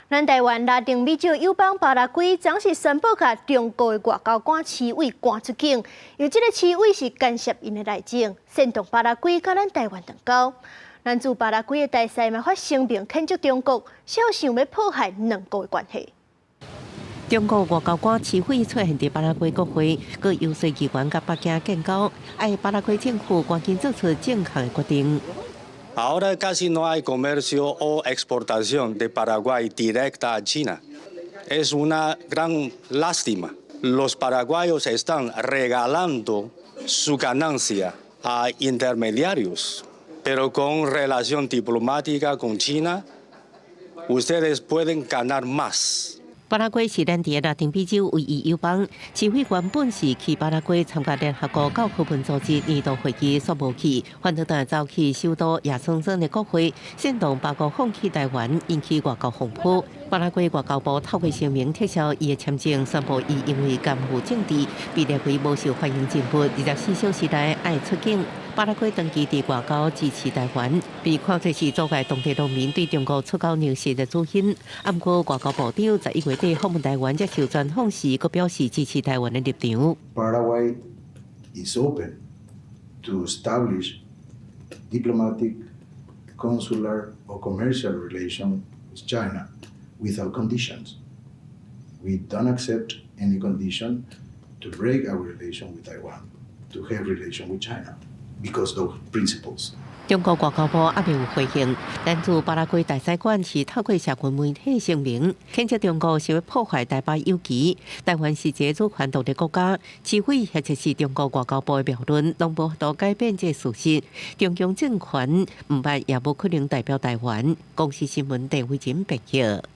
咱台湾拉丁美洲友邦巴拉圭总是宣布甲中国的外交官市委赶出境，因为这个市委是干涉因的内政，煽动巴拉圭甲咱台湾断交。咱驻巴拉圭的大使嘛发声明谴责中国，小想要破坏两国的关系。中国外交官市委出现伫巴拉圭国会，佮游说议员甲北京建交，要巴拉圭政府赶紧做出正确的决定。Ahora casi no hay comercio o exportación de Paraguay directa a China. Es una gran lástima. Los paraguayos están regalando su ganancia a intermediarios, pero con relación diplomática con China, ustedes pueden ganar más. 巴拉圭是咱伫拉丁美洲唯一友邦，市委原本是去巴拉圭参加联合国教科文组织年度会议，却无去，反倒但走去首都亚松森的国会，煽动巴国放弃台湾，引起外交风波。巴拉圭外交部透过声明撤销伊的签证，宣布伊因为干预政治，被列为无受欢迎人物，24小时内爱出境。巴拉圭长期伫外交支持台湾，被看作是阻碍当地农民对中国出口粮食的主因。不过，外交部长11月底访问台湾接受专访时，佮表示支持台湾的立场。Paraguay is open to establish diplomatic, consular, or commercial relations with China without conditions. We don't accept any condition to break our relation with Taiwan, to have relation with China, because of principles. 中国外交部还未有回应，但驻巴拉圭大使馆是透过社群媒体声明，谴责中国想要破坏台巴友谊。台湾是一个主权独立国家，市委或者是中国外交部的评论，拢无法度改变这事实。中共政权唔捌也无可能代表台湾。公司新闻陈慧珍报道。